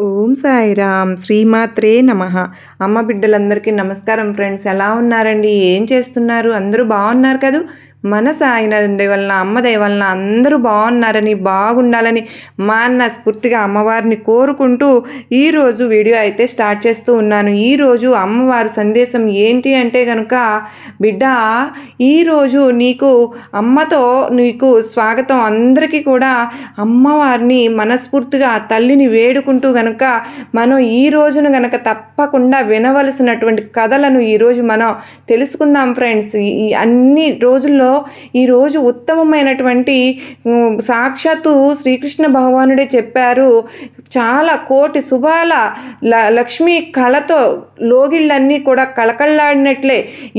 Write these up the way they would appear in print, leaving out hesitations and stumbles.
ఓం సాయిరామ్ శ్రీమాత్రే నమః. అమ్మ బిడ్డలందరికీ నమస్కారం ఫ్రెండ్స్. ఎలా ఉన్నారండి? ఏం చేస్తున్నారు? అందరూ బాగున్నారు కదూ? మన సాయినాథుని దయ వలన, అమ్మ దయ వలన అందరూ బాగున్నారని, బాగుండాలని స్ఫూర్తిగా అమ్మవారిని కోరుకుంటూ ఈరోజు వీడియో అయితే స్టార్ట్ చేస్తూ ఉన్నాను. ఈరోజు అమ్మవారి సందేశం ఏంటి అంటే కనుక, బిడ్డ ఈరోజు నీకు స్వాగతం. అందరికీ కూడా అమ్మవారిని మనస్ఫూర్తిగా తల్లిని వేడుకుంటూ గనుక మనం ఈ రోజున గనక తప్పకుండా వినవలసినటువంటి కథలను ఈరోజు మనం తెలుసుకుందాం ఫ్రెండ్స్. ఈ అన్ని రోజుల్లో ఈరోజు ఉత్తమమైనటువంటి సాక్షాత్తు శ్రీకృష్ణ భగవానుడే చెప్పారు, చాలా కోటి శుభాల లక్ష్మీ కళతో లోగిళ్ళన్నీ కూడా కళకళలాడినట్లే,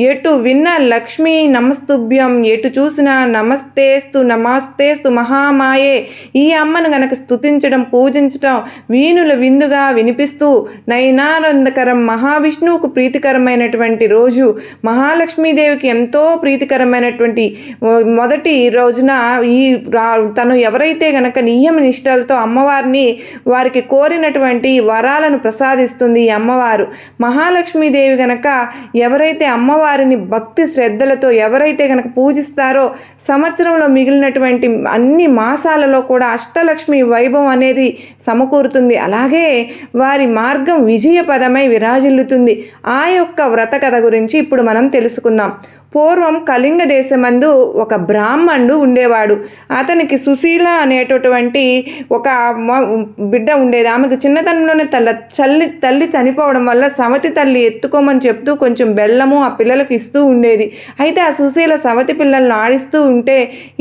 ఎటు విన్న లక్ష్మీ నమస్తుభ్యం, ఎటు చూసినా నమస్తేస్తు మహామాయే. ఈ అమ్మను గనక స్తుతించడం, పూజించడం వీణుల విందుగా వినిపిస్తూ నయనానందకరం, మహావిష్ణువుకు ప్రీతికరమైనటువంటి రోజు, మహాలక్ష్మీదేవికి ఎంతో ప్రీతికరమైనటువంటి మొదటి రోజున తను ఎవరైతే గనక నియమ నిష్టలతో అమ్మవారిని వారికి కోరినటువంటి వరాలను ప్రసాదిస్తుంది ఈ అమ్మవారు. మహాలక్ష్మీదేవి గనక ఎవరైతే అమ్మవారిని భక్తి శ్రద్ధలతో ఎవరైతే గనక పూజిస్తారో సంవత్సరంలో మిగిలినటువంటి అన్ని మాసాలలో కూడా అష్టలక్ష్మి వైభవం అనేది సమకూరుతుంది. అలాగే వారి మార్గం విజయపదమై విరాజిల్లుతుంది. ఆ యొక్క వ్రత కథ గురించి ఇప్పుడు మనం తెలుసుకుందాం. పూర్వం కళింగ దేశమందు ఒక బ్రాహ్మణుడు ఉండేవాడు. అతనికి సుశీల అనేటటువంటి ఒక బిడ్డ ఉండేది. ఆమెకు చిన్నతనంలోనే తల్లి చనిపోవడం వల్ల సవతి తల్లి ఎత్తుకోమని చెప్తూ కొంచెం బెల్లము ఆ పిల్లలకు ఇస్తూ ఉండేది. అయితే ఆ సుశీల సవతి పిల్లలను ఆడిస్తూ ఉంటే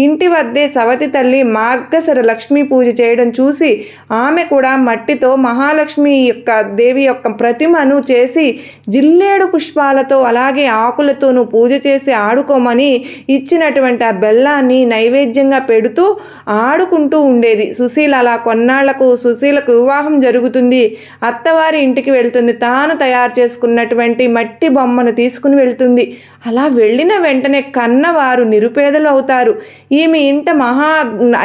ఇంటి వద్దే సవతి తల్లి మార్గశిర లక్ష్మీ పూజ చేయడం చూసి ఆమె కూడా మట్టితో మహాలక్ష్మి యొక్క దేవి యొక్క ప్రతిమను చేసి జిల్లేడు పుష్పాలతో అలాగే ఆకులతోనూ పూజ చేసి ఆడుకోమని ఇచ్చినటువంటి ఆ బెల్లాన్ని నైవేద్యంగా పెడుతూ ఆడుకుంటూ ఉండేది. సుశీల అలా కొన్నాళ్లకు సుశీలకు వివాహం జరుగుతుంది. అత్తవారి ఇంటికి వెళ్తుంది. తాను తయారు చేసుకున్నటువంటి మట్టి బొమ్మను తీసుకుని వెళ్తుంది. అలా వెళ్ళిన వెంటనే కన్నవారు నిరుపేదలు అవుతారు. ఈమె ఇంట మహా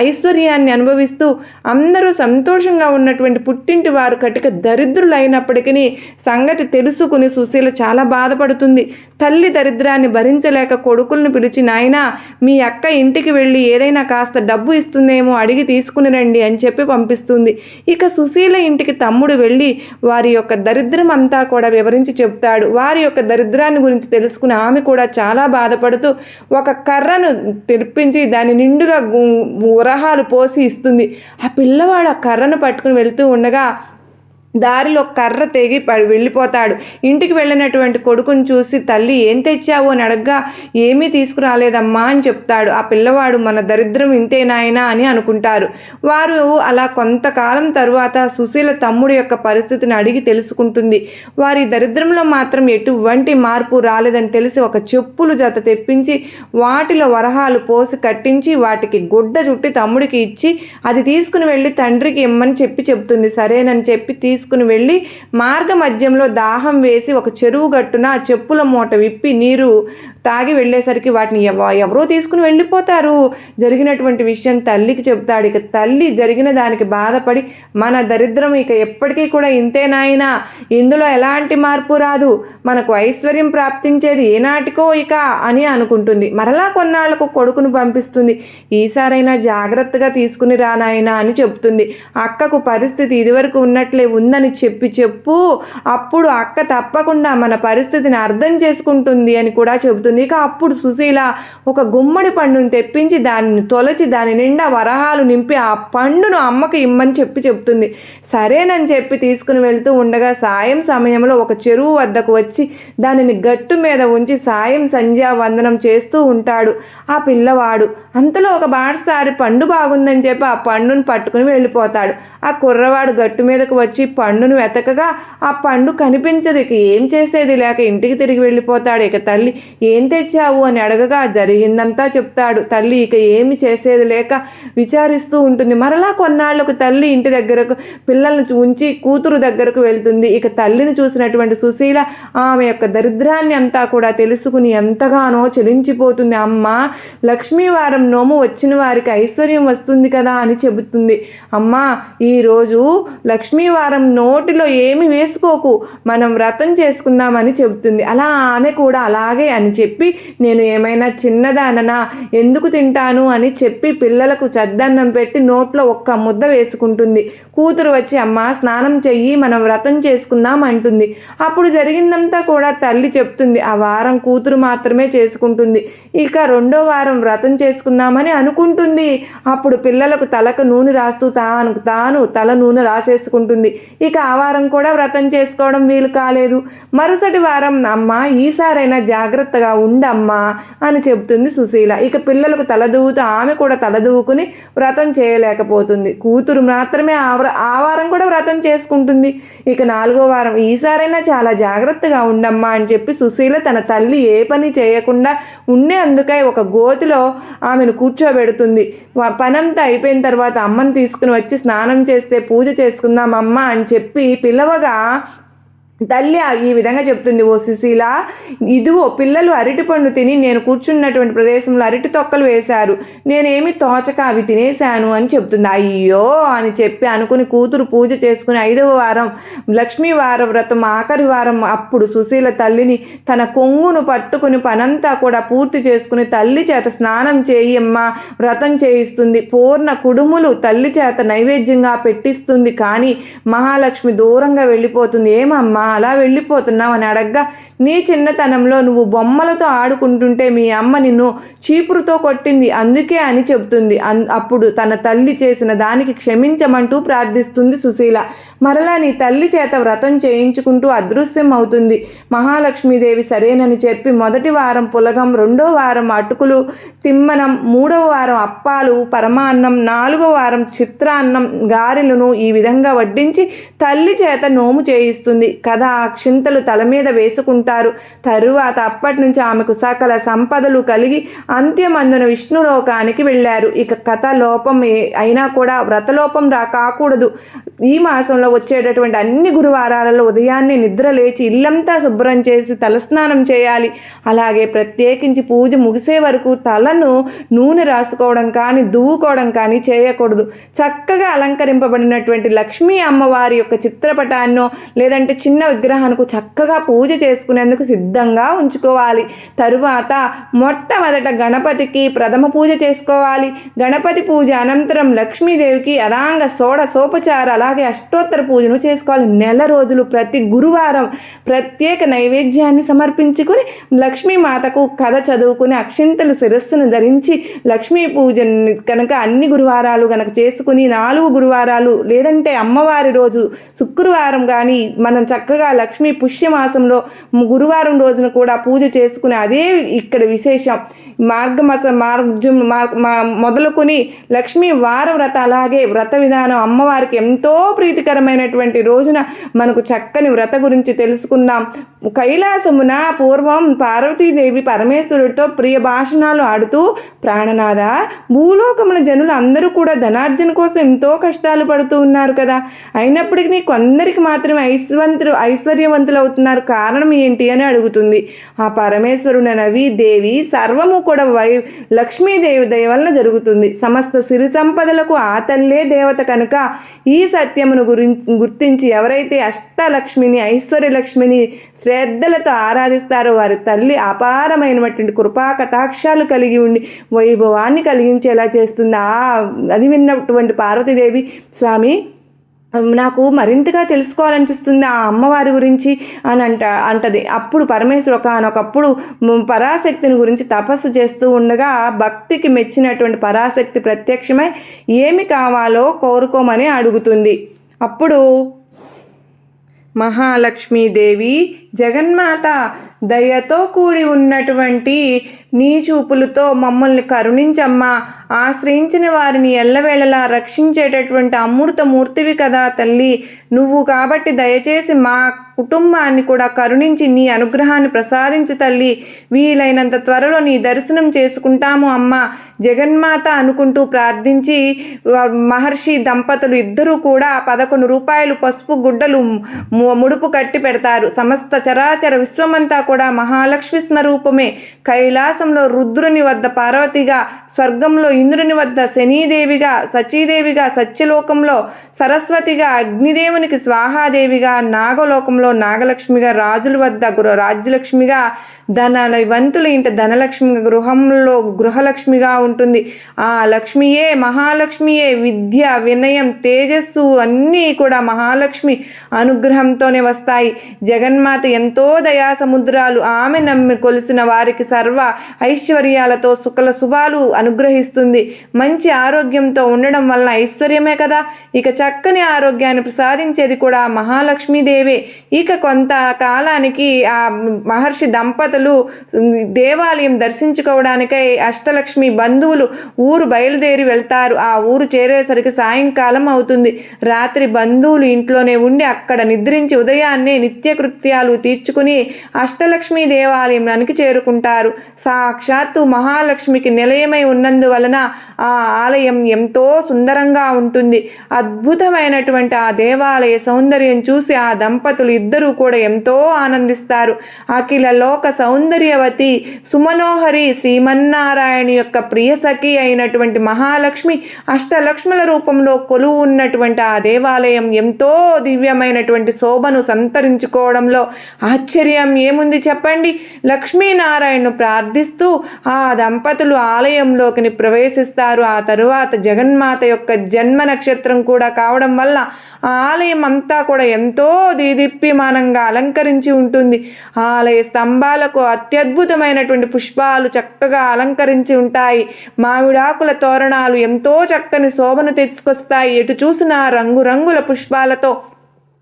ఐశ్వర్యాన్ని అనుభవిస్తూ అందరూ సంతోషంగా ఉన్నటువంటి పుట్టింటి వారు కటిక దరిద్రులైనప్పటికీ సంగతి తెలుసుకుని సుశీల చాలా బాధపడుతుంది. తల్లి దరిద్రాన్ని భరించలేక కొడుకులను పిలిచి, నాయనా మీ అక్క ఇంటికి వెళ్ళి ఏదైనా కాస్త డబ్బు ఇస్తుందేమో అడిగి తీసుకుని రండి అని చెప్పి పంపిస్తుంది. ఇక సుశీల ఇంటికి తమ్ముడు వెళ్ళి వారి యొక్క దరిద్రం అంతా కూడా వివరించి చెప్తాడు. వారి యొక్క దరిద్రాన్ని గురించి తెలుసుకుని ఆమె కూడా చాలా బాధపడుతూ ఒక కర్రను తెప్పించి దాని నిండుగా ఉరహాలు పోసి ఇస్తుంది. ఆ పిల్లవాడు ఆ కర్రను పట్టుకుని వెళ్తూ ఉండగా దారిలో కర్ర తెగి వెళ్ళిపోతాడు. ఇంటికి వెళ్ళినటువంటి కొడుకుని చూసి తల్లి ఏం తెచ్చావు అని అడగ్గా ఏమీ తీసుకురాలేదమ్మా అని చెప్తాడు. ఆ పిల్లవాడు మన దరిద్రం ఇంతేనాయనా అని అనుకుంటారు. వారు అలా కొంతకాలం తరువాత సుశీల తమ్ముడు యొక్క పరిస్థితిని అడిగి తెలుసుకుంటుంది. వారి దరిద్రంలో మాత్రం ఎటువంటి మార్పు రాలేదని తెలిసి ఒక చెప్పులు జత తెప్పించి వాటిలో వరహాలు పోసి కట్టించి వాటికి గుడ్డ చుట్టి తమ్ముడికి ఇచ్చి అది తీసుకుని వెళ్ళి తండ్రికి ఇమ్మని చెప్తుంది. సరేనని చెప్పి తీసుకుని వెళ్ళి మార్గ మధ్యంలో దాహం వేసి ఒక చెరువు గట్టున చెప్పుల మూట విప్పి నీరు తాగి వెళ్ళేసరికి వాటిని ఎవరో తీసుకుని వెళ్ళిపోతారు. జరిగినటువంటి విషయం తల్లికి చెప్తాడు. ఇక తల్లి జరిగిన దానికి బాధపడి మన దరిద్రం ఇక ఎప్పటికీ కూడా ఇంతేనాయినా, ఇందులో ఎలాంటి మార్పు రాదు, మనకు ఐశ్వర్యం ప్రాప్తించేది ఏనాటికో ఇక అని అనుకుంటుంది. మరలా కొన్నాళ్లకు కొడుకును పంపిస్తుంది. ఈసారైనా జాగ్రత్తగా తీసుకుని రానాయనా అని చెప్తుంది. అక్కకు పరిస్థితి ఇదివరకు ఉన్నట్లే ఉందని చెప్పు, అప్పుడు అక్క తప్పకుండా మన పరిస్థితిని అర్థం చేసుకుంటుంది అని కూడా చెబుతుంది. ఇక అప్పుడు సుశీల ఒక గుమ్మడి పండును తెప్పించి దానిని తొలచి దాని నిండా వరహాలు నింపి ఆ పండును అమ్మకి ఇమ్మని చెప్తుంది. సరేనని చెప్పి తీసుకుని వెళ్తూ ఉండగా సాయం సమయంలో ఒక చెరువు వద్దకు వచ్చి దానిని గట్టు మీద ఉంచి సాయం సంధ్యావందనం చేస్తూ ఉంటాడు ఆ పిల్లవాడు. అంతలో ఒక బాటసారి పండు బాగుందని చెప్పి ఆ పండును పట్టుకుని వెళ్ళిపోతాడు. ఆ కుర్రవాడు గట్టు మీదకు వచ్చి పండును వెతకగా ఆ పండు కనిపించదు. ఇక ఏం చేసేది లేక ఇంటికి తిరిగి వెళ్ళిపోతాడు. ఇక తల్లి ఏం తెచ్చావు అని అడగగా జరిగిందంతా చెప్తాడు. తల్లి ఇక ఏమి చేసేది లేక విచారిస్తూ ఉంటుంది. మరలా కొన్నాళ్లకు తల్లి ఇంటి దగ్గరకు పిల్లలను ఉంచి కూతురు దగ్గరకు వెళ్తుంది. ఇక తల్లిని చూసినటువంటి సుశీల ఆమె యొక్క దరిద్రాన్ని అంతా కూడా తెలుసుకుని ఎంతగానో చెలించిపోతుంది. అమ్మ, లక్ష్మీవారం నోము వచ్చిన వారికి ఐశ్వర్యం వస్తుంది కదా అని చెబుతుంది. అమ్మ, ఈరోజు లక్ష్మీవారం నోటిలో ఏమి వేసుకోకు, మనం వ్రతం చేసుకుందామని చెబుతుంది. అలా ఆమె కూడా అలాగే అని చెప్పి నేను ఏమైనా చిన్నదాననా, ఎందుకు తింటాను అని చెప్పి పిల్లలకు చద్దన్నం పెట్టి నోట్లో ఒక్క ముద్ద వేసుకుంటుంది. కూతురు వచ్చి అమ్మ స్నానం చెయ్యి, మనం వ్రతం చేసుకుందాం అంటుంది. అప్పుడు జరిగిందంతా కూడా తల్లి చెప్తుంది. ఆ వారం కూతురు మాత్రమే చేసుకుంటుంది. ఇక రెండో వారం వ్రతం చేసుకుందామని అనుకుంటుంది. అప్పుడు పిల్లలకు తలకు నూనె రాస్తూ తాను తల నూనె రాసేసుకుంటుంది. ఇక ఆ వారం కూడా వ్రతం చేసుకోవడం వీలు కాలేదు. మరుసటి వారం అమ్మ ఈసారైనా జాగ్రత్తగా ఉండమ్మా అని చెబుతుంది సుశీల. ఇక పిల్లలకు తలదూవుతూ ఆమె కూడా తలదూవుకుని వ్రతం చేయలేకపోతుంది. కూతురు మాత్రమే ఆ వారం కూడా వ్రతం చేసుకుంటుంది. ఇక నాలుగో వారం ఈసారైనా చాలా జాగ్రత్తగా ఉండమ్మా అని చెప్పి సుశీల తన తల్లి ఏ పని చేయకుండా ఉండేందుకై ఒక గోతిలో ఆమెను కూర్చోబెడుతుంది. పనంతా అయిపోయిన తర్వాత అమ్మను తీసుకుని వచ్చి స్నానం చేస్తే పూజ చేసుకుందాం అమ్మ అని చెప్పి పిలవగా తల్లి ఈ విధంగా చెప్తుంది. ఓ సుశీల, ఇదిగో పిల్లలు అరటిపండు తిని నేను కూర్చున్నటువంటి ప్రదేశంలో అరటి తొక్కలు వేశారు, నేనేమి తోచక అవి తినేశాను అని చెప్తుంది. అయ్యో అని చెప్పి అనుకుని కూతురు పూజ చేసుకుని 5వ వారం లక్ష్మీవార వ్రతం ఆఖరి వారం అప్పుడు సుశీల తల్లిని తన కొంగును పట్టుకుని పనంతా కూడా పూర్తి చేసుకుని తల్లి చేత స్నానం చేయమ్మ వ్రతం చేయిస్తుంది. పూర్ణ కుడుములు తల్లి చేత నైవేద్యంగా పెట్టిస్తుంది. కానీ మహాలక్ష్మి దూరంగా వెళ్ళిపోతుంది. ఏమమ్మా అలా వెళ్ళిపోతున్నావు అని అడగ్గా, నీ చిన్నతనంలో నువ్వు బొమ్మలతో ఆడుకుంటుంటే మీ అమ్మ నిన్ను చీపురుతో కొట్టింది అందుకే అని చెబుతుంది. అప్పుడు తన తల్లి చేసిన దానికి క్షమించమంటూ ప్రార్థిస్తుంది సుశీల. మరలా నీ తల్లి చేత వ్రతం చేయించుకుంటూ అదృశ్యం అవుతుంది. మహాలక్ష్మీదేవి సరేనని చెప్పి మొదటి వారం పులగం, 2వ వారం అటుకులు తిమ్మనం, 3వ వారం అప్పాలు పరమాన్నం, 4వ వారం చిత్రాన్నం గారెలను ఈ విధంగా వడ్డించి తల్లి చేత నోము చేయిస్తుంది. కదా అక్షింతలు తల మీద వేసుకుంటారు. తరువాత అప్పటి నుంచి ఆమెకు సకల సంపదలు కలిగి అంత్యమందున విష్ణులోకానికి వెళ్ళారు. ఇక కథ లోపం అయినా కూడా వ్రతలోపం కాకూడదు. ఈ మాసంలో వచ్చేటటువంటి అన్ని గురువారాలలో ఉదయాన్నే నిద్ర లేచి ఇల్లంతా శుభ్రం చేసి తలస్నానం చేయాలి. అలాగే ప్రత్యేకించి పూజ ముగిసే వరకు తలను నూనె రాసుకోవడం కానీ దువ్వుకోవడం కానీ చేయకూడదు. చక్కగా అలంకరింపబడినటువంటి లక్ష్మీ అమ్మవారి యొక్క చిత్రపటాన్నో లేదంటే చిన్న విగ్రహానికి చక్కగా పూజ చేసుకునేందుకు సిద్ధంగా ఉంచుకోవాలి. తరువాత మొట్టమొదట గణపతికి ప్రథమ పూజ చేసుకోవాలి. గణపతి పూజ అనంతరం లక్ష్మీదేవికి అదాంగ షోడశోపచార అలాగే అష్టోత్తర పూజను చేసుకోవాలి. నెల రోజులు ప్రతి గురువారం ప్రత్యేక నైవేద్యాన్ని సమర్పించుకుని లక్ష్మీమాతకు కథ చదువుకుని అక్షింతలు శిరస్సును ధరించి లక్ష్మీ పూజ కనుక అన్ని గురువారాలు కనుక చేసుకుని 4 గురువారాలు లేదంటే అమ్మవారి రోజు శుక్రవారం కానీ మనం చక్కగా లక్ష్మీ పుష్యమాసంలో గురువారం రోజున కూడా పూజ చేసుకుని అదే ఇక్కడ విశేషం. మొదలుకొని లక్ష్మీ వార వ్రత అలాగే వ్రత విధానం అమ్మవారికి ఎంతో ప్రీతికరమైనటువంటి రోజున మనకు చక్కని వ్రత గురించి తెలుసుకుందాం. కైలాసమున పూర్వం పార్వతీదేవి పరమేశ్వరుడితో ప్రియ భాషణాలు ఆడుతూ, ప్రాణనాథ, భూలోకమున జనులు అందరూ కూడా ధనార్జన కోసం ఎంతో కష్టాలు పడుతూ ఉన్నారు కదా, అయినప్పటికీ కొందరికి మాత్రమే ఐశ్వర్యవంతులు అవుతున్నారు, కారణం ఏంటి అని అడుగుతుంది. ఆ పరమేశ్వరుడు నవి దేవి సర్వము కూడా లక్ష్మీదేవి దయ వలన జరుగుతుంది. సమస్త సిరి సంపదలకు ఆ తల్లే దేవత కనుక ఈ సత్యమును గుర్తించి ఎవరైతే అష్టలక్ష్మిని ఐశ్వర్యలక్ష్మిని శ్రద్ధలతో ఆరాధిస్తారో వారి తల్లి అపారమైనటువంటి కృపా కటాక్షాలు కలిగి ఉండి వైభవాన్ని కలిగించేలా చేస్తుంది. అది విన్నటువంటి పార్వతీదేవి, స్వామి నాకు మరింతగా తెలుసుకోవాలనిపిస్తుంది ఆ అమ్మవారి గురించి అని అంటది. అప్పుడు పరమేశ్వరు ఒకనొకప్పుడు పరాశక్తిని గురించి తపస్సు చేస్తూ ఉండగా భక్తికి మెచ్చినటువంటి పరాశక్తి ప్రత్యక్షమై ఏమి కావాలో కోరుకోమని అడుగుతుంది. అప్పుడు మహాలక్ష్మీదేవి, జగన్మాత, దయతో కూడి ఉన్నటువంటి నీ చూపులతో మమ్మల్ని కరుణించమ్మా. ఆశ్రయించిన వారిని ఎల్లవేళలా రక్షించేటటువంటి అమృతమూర్తివి కదా తల్లి. నువ్వు కాబట్టి దయచేసి మా కుటుంబాన్ని కూడా కరుణించి నీ అనుగ్రహాన్ని ప్రసాదించు తల్లి. వీలైనంత త్వరలో నీ దర్శనం చేసుకుంటాము అమ్మ. జగన్మాత అనుకుంటూ ప్రార్థించి మహర్షి దంపతులు ఇద్దరూ కూడా 11 రూపాయలు పసుపు గుడ్డలు ముడుపు కట్టి పెడతారు. సమస్త చరాచర విశ్వమంతా కూడా మహాలక్ష్మి స్వరూపమే. కైలాసంలో రుద్రుని వద్ద పార్వతిగా, స్వర్గంలో ఇంద్రుని వద్ద శనీదేవిగా, సచీదేవిగా, సత్యలోకంలో సరస్వతిగా, అగ్నిదేవునికి స్వాహాదేవిగా, నాగలోకంలో నాగలక్ష్మిగా, రాజుల వద్ద రాజ్యలక్ష్మిగా, ధనవంతుల ఇంట ధనలక్ష్మి, గృహంలో గృహలక్ష్మిగా ఉంటుంది. ఆ లక్ష్మియే మహాలక్ష్మియే. విద్య, వినయం, తేజస్సు అన్నీ కూడా మహాలక్ష్మి అనుగ్రహంతోనే వస్తాయి. జగన్మాత ఎంతో దయా సముద్రాలు. ఆమె నమ్మి కొలిసిన వారికి సర్వ ఐశ్వర్యాలతో సుఖల శుభాలు అనుగ్రహిస్తుంది. మంచి ఆరోగ్యంతో ఉండడం వలన ఐశ్వర్యమే కదా. ఇక చక్కని ఆరోగ్యాన్ని ప్రసాదించేది కూడా మహాలక్ష్మీదేవే. ఇక కొంతకాలానికి ఆ మహర్షి దంపతులు దేవాలయం దర్శించుకోవడానికై అష్టలక్ష్మి బంధువులు ఊరు బయలుదేరి వెళ్తారు. ఆ ఊరు చేరేసరికి సాయంకాలం అవుతుంది. రాత్రి బంధువులు ఇంట్లోనే ఉండి అక్కడ నిద్రించి ఉదయాన్నే నిత్యకృత్యాలు తీర్చుకుని అష్టలక్ష్మి దేవాలయానికి చేరుకుంటారు. సాక్షాత్తు మహాలక్ష్మికి నిలయమై ఉన్నందువలన ఆ ఆలయం ఎంతో సుందరంగా ఉంటుంది. అద్భుతమైనటువంటి ఆ దేవాలయ సౌందర్యం చూసి ఆ దంపతులు ఇద్దరూ కూడా ఎంతో ఆనందిస్తారు. అఖిల లోక సౌందర్యవతి సుమనోహరి శ్రీమన్నారాయణ యొక్క ప్రియసఖి అయినటువంటి మహాలక్ష్మి అష్టలక్ష్ముల రూపంలో కొలువు ఉన్నటువంటి ఆ దేవాలయం ఎంతో దివ్యమైనటువంటి శోభను సంతరించుకోవడంలో ఆశ్చర్యం ఏముంది చెప్పండి. లక్ష్మీనారాయణను ప్రార్థిస్తూ ఆ దంపతులు ఆలయంలోకి ప్రవేశిస్తారు. ఆ తరువాత జగన్మాత యొక్క జన్మ నక్షత్రం కూడా కావడం వల్ల ఆ ఆలయం అంతా కూడా ఎంతో దీదీప్యమానంగా అలంకరించి ఉంటుంది. ఆలయ స్తంభాలకు అత్యద్భుతమైనటువంటి పుష్పాలు చక్కగా అలంకరించి ఉంటాయి. మామిడాకుల తోరణాలు ఎంతో చక్కని శోభను తెచ్చుకొస్తాయి. ఎటు చూసినా రంగురంగుల పుష్పాలతో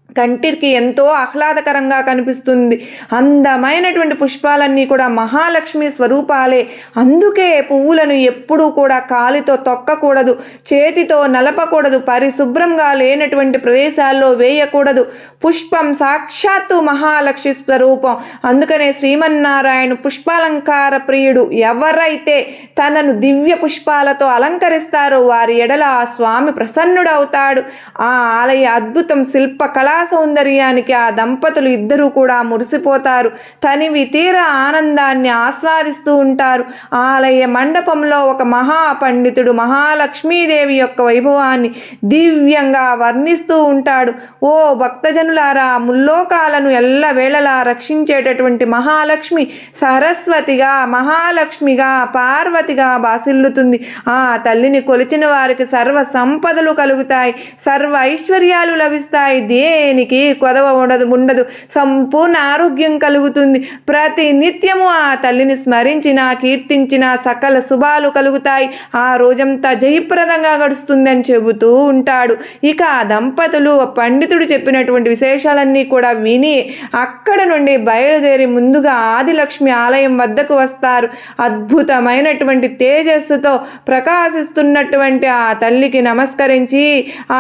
కంటికి ఎంతో ఆహ్లాదకరంగా కనిపిస్తుంది. అందమైనటువంటి పుష్పాలన్నీ కూడా మహాలక్ష్మి స్వరూపాలే. అందుకే పువ్వులను ఎప్పుడూ కూడా కాలితో తొక్కకూడదు, చేతితో నలపకూడదు, పరిశుభ్రంగా లేనటువంటి ప్రదేశాల్లో వేయకూడదు. పుష్పం సాక్షాత్తు మహాలక్ష్మి స్వరూపం. అందుకనే శ్రీమన్నారాయణ పుష్పాలంకార ప్రియుడు. ఎవరైతే తనను దివ్య పుష్పాలతో అలంకరిస్తారో వారి ఎడల ఆ స్వామి ప్రసన్నుడవుతాడు. ఆ ఆలయ అద్భుతం శిల్ప కళా సౌందర్యానికి ఆ దంపతులు ఇద్దరూ కూడా మురిసిపోతారు. తనివి తీర ఆనందాన్ని ఆస్వాదిస్తూ ఉంటారు. ఆలయ మండపంలో ఒక మహాపండితుడు మహాలక్ష్మీదేవి యొక్క వైభవాన్ని దివ్యంగా వర్ణిస్తూ ఉంటాడు. ఓ భక్తజనులారా, ముల్లోకాలను ఎల్లవేళలా రక్షించేటటువంటి మహాలక్ష్మి సరస్వతిగా, మహాలక్ష్మిగా, పార్వతిగా బాసిల్లుతుంది. ఆ తల్లిని కొలిచిన వారికి సర్వ సంపదలు కలుగుతాయి, సర్వ ఐశ్వర్యాలు లభిస్తాయి. దేనికి కొదవ ఉండదు, సంపూర్ణ ఆరోగ్యం కలుగుతుంది. ప్రతి నిత్యము ఆ తల్లిని స్మరించిన, కీర్తించిన సకల శుభాలు కలుగుతాయి. ఆ రోజంతా జయప్రదంగా గడుస్తుందని చెబుతూ ఉంటాడు. ఇక ఆ దంపతులు పండితుడు చెప్పినటువంటి విశేషాలన్నీ కూడా విని అక్కడ నుండి బయలుదేరి ముందుగా ఆదిలక్ష్మి ఆలయం వద్దకు వస్తారు. అద్భుతమైనటువంటి తేజస్సుతో ప్రకాశిస్తున్నటువంటి ఆ తల్లికి నమస్కరించి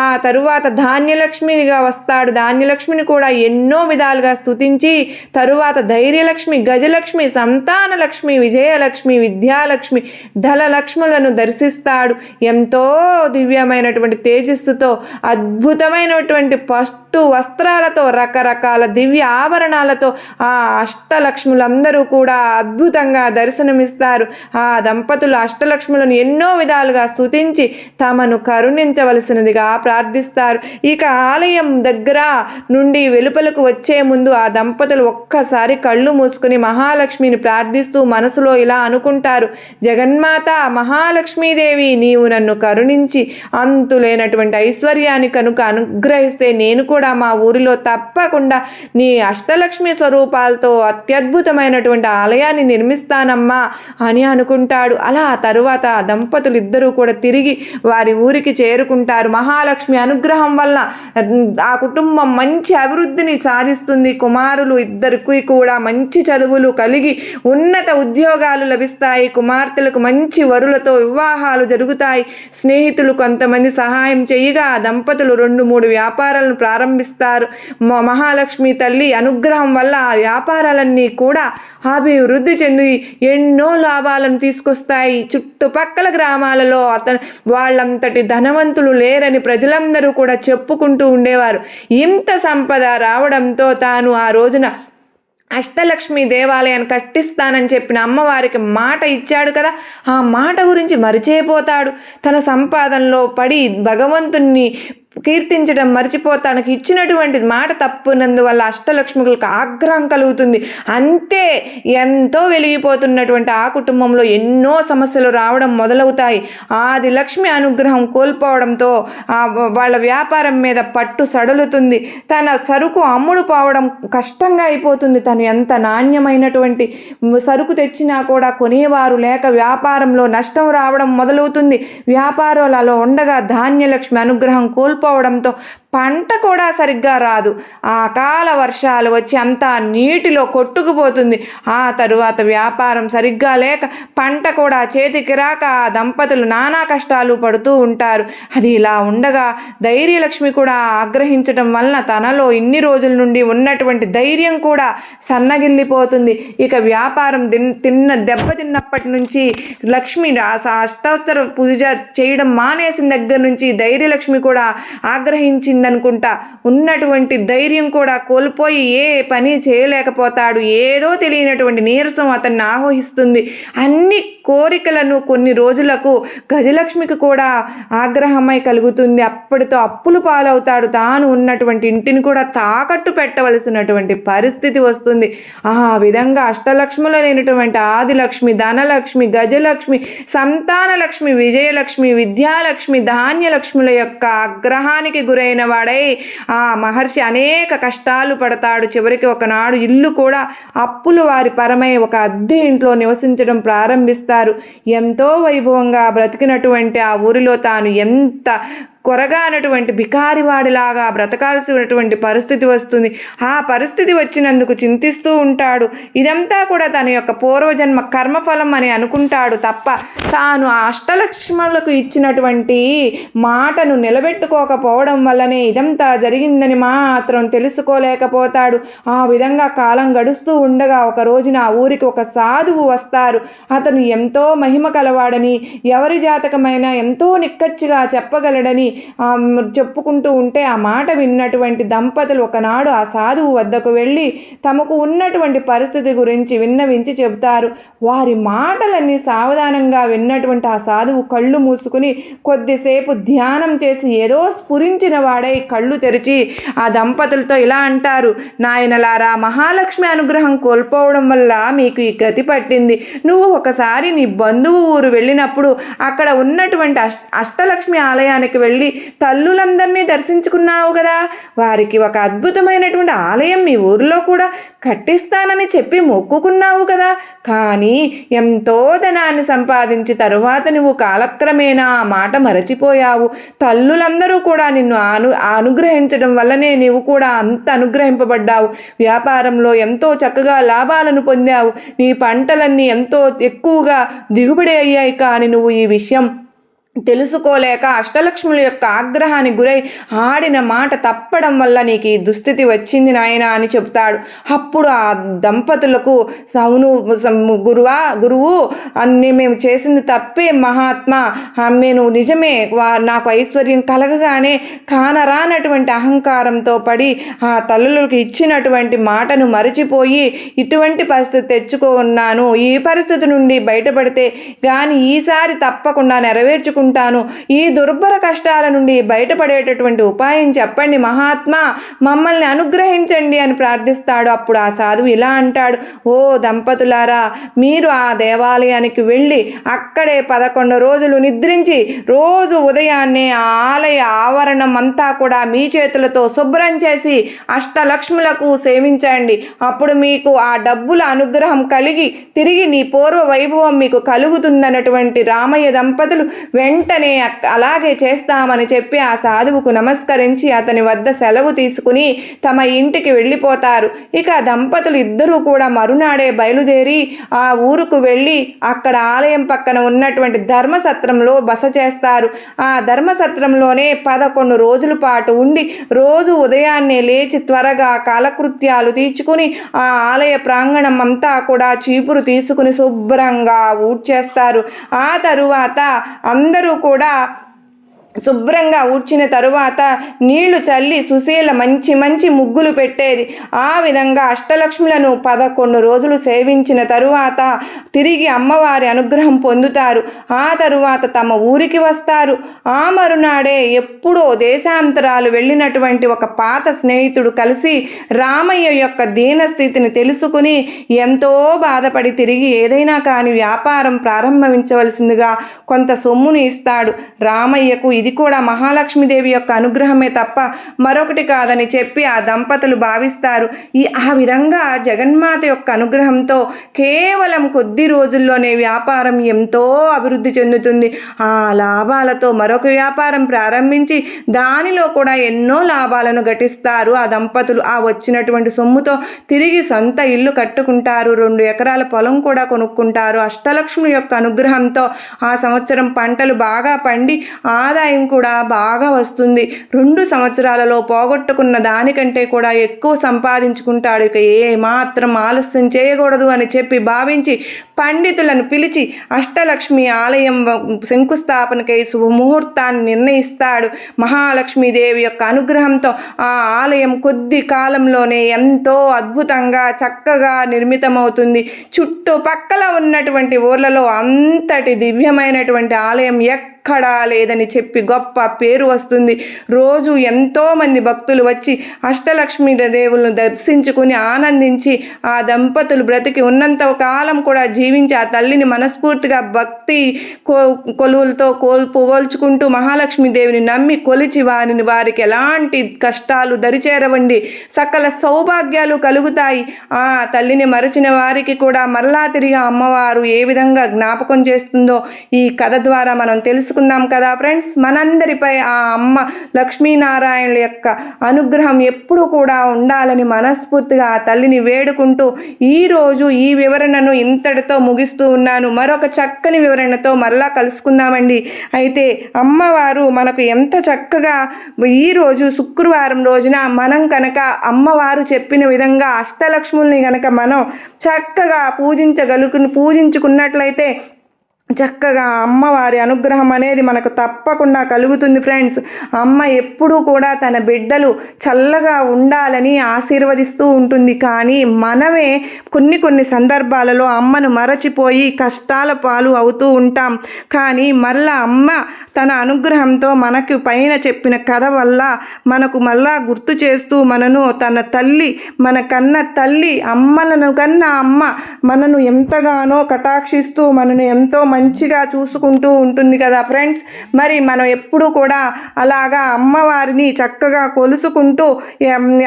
ఆ తరువాత ధాన్యలక్ష్మిగా వస్తాడు. ధాన్యలక్ష్మిని కూడా ఎన్నో విధాలుగా స్తుతించి తరువాత ధైర్యలక్ష్మి, గజలక్ష్మి, సంతానలక్ష్మి, విజయలక్ష్మి, విద్యాలక్ష్మి, ధనలక్ష్ములను దర్శిస్తాడు. ఎంతో దివ్యమైనటువంటి తేజస్సుతో అద్భుతమైనటువంటి పట్టు వస్త్రాలతో రకరకాల దివ్య ఆభరణాలతో ఆ అష్టలక్ష్ములందరూ కూడా అద్భుతంగా దర్శనమిస్తారు. ఆ దంపతులు అష్టలక్ష్ములను ఎన్నో విధాలుగా స్తుతించి తమను కరుణించవలసినదిగా ప్రార్థిస్తారు. ఇక ఆలయం దగ్గర నుండి వెలుపలకు వచ్చే ముందు ఆ దంపతులు ఒక్కసారి కళ్ళు మూసుకుని మహాలక్ష్మిని ప్రార్థిస్తూ మనసులో ఇలా అనుకుంటారు. జగన్మాత మహాలక్ష్మీదేవి, నీవు నన్ను కరుణించి అంతులేనటువంటి ఐశ్వర్యాన్ని కనుక అనుగ్రహిస్తే నేను కూడా మా ఊరిలో తప్పకుండా నీ అష్టలక్ష్మి స్వరూపాలతో అత్యద్భుతమైనటువంటి ఆలయాన్ని నిర్మిస్తానమ్మా అని అనుకుంటాడు. అలా తరువాత ఆ దంపతులు ఇద్దరూ కూడా తిరిగి వారి ఊరికి చేరుకుంటారు. మహాలక్ష్మి అనుగ్రహం వల్ల ఆ కుటుంబం కుటుంబం మంచి అభివృద్ధిని సాధిస్తుంది. కుమారులు ఇద్దరికి కూడా మంచి చదువులు కలిగి ఉన్నత ఉద్యోగాలు లభిస్తాయి. కుమార్తెలకు మంచి వరులతో వివాహాలు జరుగుతాయి. స్నేహితులు కొంతమంది సహాయం చేయగా దంపతులు 2-3 వ్యాపారాలను ప్రారంభిస్తారు. మహాలక్ష్మి తల్లి అనుగ్రహం వల్ల ఆ వ్యాపారాలన్నీ కూడా అభివృద్ధి చెంది ఎన్నో లాభాలను తీసుకొస్తాయి. చుట్టుపక్కల గ్రామాలలో వాళ్ళంతటి ధనవంతులు లేరని ప్రజలందరూ కూడా చెప్పుకుంటూ ఉండేవారు. ఇంత సంపద రావడంతో తాను ఆ రోజున అష్టలక్ష్మి దేవాలయాన్ని కట్టిస్తానని చెప్పిన అమ్మవారికి మాట ఇచ్చాడు కదా, ఆ మాట గురించి మరిచిపోతాడు. తన సంపాదనలో పడి భగవంతుణ్ణి కీర్తించడం తనకి ఇచ్చినటువంటి మాట తప్పునందువల్ల అష్టలక్ష్మిలకు ఆగ్రహం కలుగుతుంది. అంతే, ఎంతో వెలిగిపోతున్నటువంటి ఆ కుటుంబంలో ఎన్నో సమస్యలు రావడం మొదలవుతాయి. ఆది లక్ష్మి అనుగ్రహం కోల్పోవడంతో వాళ్ళ వ్యాపారం మీద పట్టు సడలుతుంది. తన సరుకు అమ్ముడు పోవడం కష్టంగా అయిపోతుంది. తను ఎంత నాణ్యమైనటువంటి సరుకు తెచ్చినా కూడా కొనేవారు లేక వ్యాపారంలో నష్టం రావడం మొదలవుతుంది. వ్యాపారాలలో ఉండగా ధాన్యలక్ష్మి అనుగ్రహం కోల్పోవడంతో పంట కూడా సరిగ్గా రాదు. అకాల వర్షాలు వచ్చి అంతా నీటిలో కొట్టుకుపోతుంది. ఆ తరువాత వ్యాపారం సరిగ్గా లేక పంట కూడా చేతికి రాక దంపతులు నానా కష్టాలు పడుతూ ఉంటారు. అది ఇలా ఉండగా ధైర్యలక్ష్మి కూడా ఆగ్రహించడం వలన తనలో ఇన్ని రోజుల నుండి ఉన్నటువంటి ధైర్యం కూడా సన్నగిల్లిపోతుంది. ఇక వ్యాపారం దెబ్బతిన్నప్పటి నుంచి లక్ష్మి అష్టోత్తర పూజ చేయడం మానేసిన దగ్గర నుంచి ధైర్యలక్ష్మి కూడా ఆగ్రహించిందనుకుంటా. ఉన్నటువంటి ధైర్యం కూడా కోల్పోయి ఏ పని చేయలేకపోతాడు. ఏదో తెలియనటువంటి నీరసం అతన్ని ఆహ్వానిస్తుంది. అన్ని కోరికలను కొన్ని రోజులకు గజలక్ష్మికి కూడా ఆగ్రహమై కలుగుతుంది. అప్పటితో అప్పులు పాలవుతాడు. తాను ఉన్నటువంటి ఇంటిని కూడా తాకట్టు పెట్టవలసినటువంటి పరిస్థితి వస్తుంది. ఆ విధంగా అష్టలక్ష్ములు లేనటువంటి ఆదిలక్ష్మి, ధనలక్ష్మి, గజలక్ష్మి, సంతానలక్ష్మి, విజయలక్ష్మి, విద్యాలక్ష్మి, ధాన్యలక్ష్ముల యొక్క ఆగ్రహానికి గురైన వాడై ఆ మహర్షి అనేక కష్టాలు పడతాడు. చివరికి ఒకనాడు ఇల్లు కూడా అప్పులు వారి పరమై ఒక అద్దె ఇంట్లో నివసించడం ప్రారంభిస్తారు. ఎంతో వైభవంగా బ్రతికినటువంటి ఆ ఊరిలో తాను ఎంత కొరగానటువంటి బికారివాడిలాగా బ్రతకాల్సినటువంటి పరిస్థితి వస్తుంది. ఆ పరిస్థితి వచ్చినందుకు చింతిస్తూ ఉంటాడు. ఇదంతా కూడా తన యొక్క పూర్వజన్మ కర్మఫలం అని అనుకుంటాడు తప్ప తాను ఆ అష్టలక్ష్ములకు ఇచ్చినటువంటి మాటను నిలబెట్టుకోకపోవడం వల్లనే ఇదంతా జరిగిందని మాత్రం తెలుసుకోలేకపోతాడు. ఆ విధంగా కాలం గడుస్తూ ఉండగా ఒక రోజున ఆ ఊరికి ఒక సాధువు వస్తారు. అతను ఎంతో మహిమ కలవాడని, ఎవరి జాతకమైనా ఎంతో నిక్కచ్చిగా చెప్పగలడని చెప్పుకుంటూ ఉంటే ఆ మాట విన్నటువంటి దంపతులు ఒకనాడు ఆ సాధువు వద్దకు వెళ్ళి తమకు ఉన్నటువంటి పరిస్థితి గురించి విన్నవించి చెబుతారు. వారి మాటలన్నీ సావధానంగా విన్నటువంటి ఆ సాధువు కళ్ళు మూసుకుని కొద్దిసేపు ధ్యానం చేసి ఏదో స్ఫురించిన వాడై కళ్ళు తెరిచి ఆ దంపతులతో ఇలా అంటారు: నాయనలారా, మహాలక్ష్మి అనుగ్రహం కోల్పోవడం వల్ల మీకు ఈ గతి పట్టింది. నువ్వు ఒకసారి నీ బంధువు ఊరు వెళ్ళినప్పుడు అక్కడ ఉన్నటువంటి అష్టలక్ష్మి ఆలయానికి వెళ్ళి తల్లులందరినీ దర్శించుకున్నావు కదా. వారికి ఒక అద్భుతమైనటువంటి ఆలయం మీ ఊరిలో కూడా కట్టిస్తానని చెప్పి మొక్కుకున్నావు కదా. కానీ ఎంతో ధనాన్ని సంపాదించి తరువాత నువ్వు కాలక్రమేణా ఆ మాట మరచిపోయావు. తల్లులందరూ కూడా నిన్ను అనుగ్రహించడం వల్లనే నీవు కూడా అంత అనుగ్రహింపబడ్డావు. వ్యాపారంలో ఎంతో చక్కగా లాభాలను పొందావు. నీ పంటలన్నీ ఎంతో ఎక్కువగా దిగుబడి అయ్యాయి. కానీ నువ్వు ఈ విషయం తెలుసుకోలేక అష్టలక్ష్ముల యొక్క ఆగ్రహానికి గురై ఆడిన మాట తప్పడం వల్ల నీకు ఈ దుస్థితి వచ్చింది నాయన అని చెప్తాడు. అప్పుడు ఆ దంపతులకు అవును గురువు అన్ని మేము చేసింది తప్పే మహాత్మా, నేను నిజమే, నాకు ఐశ్వర్యం కలగగానే కానరానటువంటి అహంకారంతో పడి ఆ తల్లులకు ఇచ్చినటువంటి మాటను మరచిపోయి ఇటువంటి పరిస్థితి తెచ్చుకున్నాను. ఈ పరిస్థితి నుండి బయటపడితే కానీ ఈసారి తప్పకుండా నెరవేర్చుకుంటాను. ఈ దుర్భర కష్టాల నుండి బయటపడేటటువంటి ఉపాయం చెప్పండి మహాత్మా, మమ్మల్ని అనుగ్రహించండి అని ప్రార్థిస్తాడు. అప్పుడు ఆ సాధువు ఇలా అంటాడు: ఓ దంపతులారా, మీరు ఆ దేవాలయానికి వెళ్ళి అక్కడే 11 రోజులు నిద్రించి రోజు ఉదయాన్నే ఆ ఆలయ ఆవరణం అంతా కూడా మీ చేతులతో శుభ్రం చేసి అష్టలక్ష్ములకు సేవించండి. అప్పుడు మీకు ఆ డబ్బుల అనుగ్రహం కలిగి తిరిగి నీ పూర్వ వైభవం మీకు కలుగుతుందన్నటువంటి రామయ్య దంపతులు వెంటనే అలాగే చేస్తామని చెప్పి ఆ సాధువుకు నమస్కరించి అతని వద్ద సెలవు తీసుకుని తమ ఇంటికి వెళ్ళిపోతారు. ఇక దంపతులు ఇద్దరూ కూడా మరునాడే బయలుదేరి ఆ ఊరుకు వెళ్ళి అక్కడ ఆలయం పక్కన ఉన్నటువంటి ధర్మసత్రంలో బస చేస్తారు. ఆ ధర్మసత్రంలోనే 11 రోజుల పాటు ఉండి రోజు ఉదయాన్నే లేచి త్వరగా కాలకృత్యాలు తీర్చుకుని ఆ ఆలయ ప్రాంగణం అంతా కూడా చీపురు తీసుకుని శుభ్రంగా ఊడ్చేస్తారు. ఆ తరువాత అందరూ కూడా శుభ్రంగా ఊడ్చిన తరువాత నీళ్లు చల్లి సుశీల మంచి మంచి ముగ్గులు పెట్టేది. ఆ విధంగా అష్టలక్ష్ములను 11 రోజులు సేవించిన తరువాత తిరిగి అమ్మవారి అనుగ్రహం పొందుతారు. ఆ తరువాత తమ ఊరికి వస్తారు. ఆ మరునాడే ఎప్పుడో దేశాంతరాలు వెళ్ళినటువంటి ఒక పాత స్నేహితుడు కలిసి రామయ్య యొక్క దీనస్థితిని తెలుసుకుని ఎంతో బాధపడి తిరిగి ఏదైనా కానీ వ్యాపారం ప్రారంభించవలసిందిగా కొంత సొమ్ముని ఇస్తాడు. రామయ్యకు ఇది కూడా మహాలక్ష్మీదేవి యొక్క అనుగ్రహమే తప్ప మరొకటి కాదని చెప్పి ఆ దంపతులు భావిస్తారు. ఆ విధంగా జగన్మాత యొక్క అనుగ్రహంతో కేవలం కొద్ది రోజుల్లోనే వ్యాపారం ఎంతో అభివృద్ధి చెందుతుంది. ఆ లాభాలతో మరొక వ్యాపారం ప్రారంభించి దానిలో కూడా ఎన్నో లాభాలను గటిస్తారు ఆ దంపతులు. ఆ వచ్చినటువంటి సొమ్ముతో తిరిగి సొంత ఇల్లు కట్టుకుంటారు. 2 ఎకరాల పొలం కూడా కొనుక్కుంటారు. అష్టలక్ష్మి యొక్క అనుగ్రహంతో ఆ సంవత్సరం పంటలు బాగా పండి ఆదాయం కూడా బాగా వస్తుంది. 2 సంవత్సరాలలో పోగొట్టుకున్న దానికంటే కూడా ఎక్కువ సంపాదించుకుంటాడు. ఇక ఏ మాత్రం ఆలస్యం చేయకూడదు అని చెప్పి భావించి పండితులను పిలిచి అష్టలక్ష్మి ఆలయం శంకుస్థాపనకై శుభముహూర్తాన్ని నిర్ణయిస్తాడు. మహాలక్ష్మీదేవి యొక్క అనుగ్రహంతో ఆ ఆలయం కొద్ది కాలంలోనే ఎంతో అద్భుతంగా చక్కగా నిర్మితమవుతుంది. చుట్టుపక్కల ఉన్నటువంటి ఊర్లలో అంతటి దివ్యమైనటువంటి ఆలయం ఎక్కడా లేదని చెప్పి గొప్ప పేరు వస్తుంది. రోజు ఎంతోమంది భక్తులు వచ్చి అష్టలక్ష్మి దేవులను దర్శించుకుని ఆనందించి ఆ దంపతులు బ్రతికి ఉన్నంత కాలం కూడా జీవించి ఆ తల్లిని మనస్ఫూర్తిగా భక్తి కొలువులతో పోల్చుకుంటూ మహాలక్ష్మీదేవిని నమ్మి కొలిచి వారికి ఎలాంటి కష్టాలు దరిచేరవండి, సకల సౌభాగ్యాలు కలుగుతాయి. ఆ తల్లిని మరచిన వారికి కూడా మరలా తిరిగి అమ్మవారు ఏ విధంగా జ్ఞాపకం చేస్తుందో ఈ కథ ద్వారా మనం తెలుసుకుందాం కదా ఫ్రెండ్స్. మనందరిపై ఆ అమ్మ లక్ష్మీనారాయణుల యొక్క అనుగ్రహం ఎప్పుడు కూడా ఉండాలని మనస్ఫూర్తిగా ఆ తల్లిని వేడుకుంటూ ఈరోజు ఈ వివరణను ఇంతటితో ముగిస్తూ ఉన్నాను. మరొక చక్కని వివరణతో మరలా కలుసుకుందామండి. అయితే అమ్మవారు మనకు ఎంత చక్కగా ఈరోజు శుక్రవారం రోజున మనం కనుక అమ్మవారు చెప్పిన విధంగా అష్టలక్ష్ముల్ని కనుక మనం చక్కగా పూజించుకున్నట్లయితే చక్కగా అమ్మవారి అనుగ్రహం అనేది మనకు తప్పకుండా కలుగుతుంది ఫ్రెండ్స్. అమ్మ ఎప్పుడూ కూడా తన బిడ్డలు చల్లగా ఉండాలని ఆశీర్వదిస్తూ ఉంటుంది. కానీ మనమే కొన్ని సందర్భాలలో అమ్మను మరచిపోయి కష్టాల పాలు అవుతూ ఉంటాం. కానీ మళ్ళా అమ్మ తన అనుగ్రహంతో మనకు పైన చెప్పిన కథ వల్ల మనకు మళ్ళా గుర్తు చేస్తూ మనను తన తల్లి, మన కన్న తల్లి, అమ్మలను కన్నా అమ్మ మనను ఎంతగానో కటాక్షిస్తూ మనను ఎంతో మంచిగా చూసుకుంటూ ఉంటుంది కదా ఫ్రెండ్స్. మరి మనం ఎప్పుడూ కూడా అలాగా అమ్మవారిని చక్కగా కొలుసుకుంటూ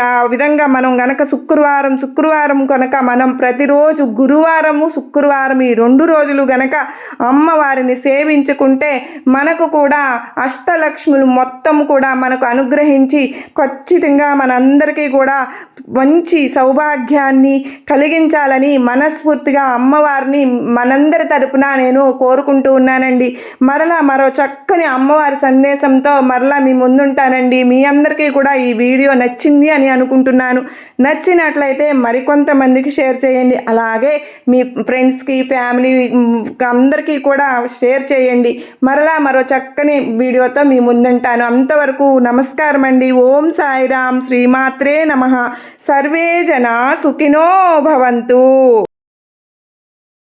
ఆ విధంగా మనం గనక శుక్రవారం కనుక మనం ప్రతిరోజు గురువారము శుక్రవారం ఈ 2 రోజులు గనక అమ్మవారిని సేవించుకుంటే మనకు కూడా అష్టలక్ష్ములు మొత్తం కూడా మనకు అనుగ్రహించి ఖచ్చితంగా మనందరికీ కూడా మంచి సౌభాగ్యాన్ని కలిగించాలని మనస్ఫూర్తిగా అమ్మవారిని మనందరి తరపున నేను కోరుకుంటూ ఉన్నానండి. మరో చక్కని అమ్మవారి సందేశంతో మరలా మీ ముందుంటానండి. మీ అందరికీ కూడా ఈ వీడియో నచ్చింది అని అనుకుంటున్నాను. నచ్చినట్లయితే మరికొంతమందికి షేర్ చేయండి. అలాగే మీ ఫ్రెండ్స్కి, ఫ్యామిలీ అందరికీ కూడా షేర్ చేయండి. మరో చక్కని వీడియోతో మీ ముందుంటాను. అంతవరకు నమస్కారం అండి. ఓం సాయిరాం. శ్రీమాత్రే నమః. సర్వే జనా సుఖినో భవంతు.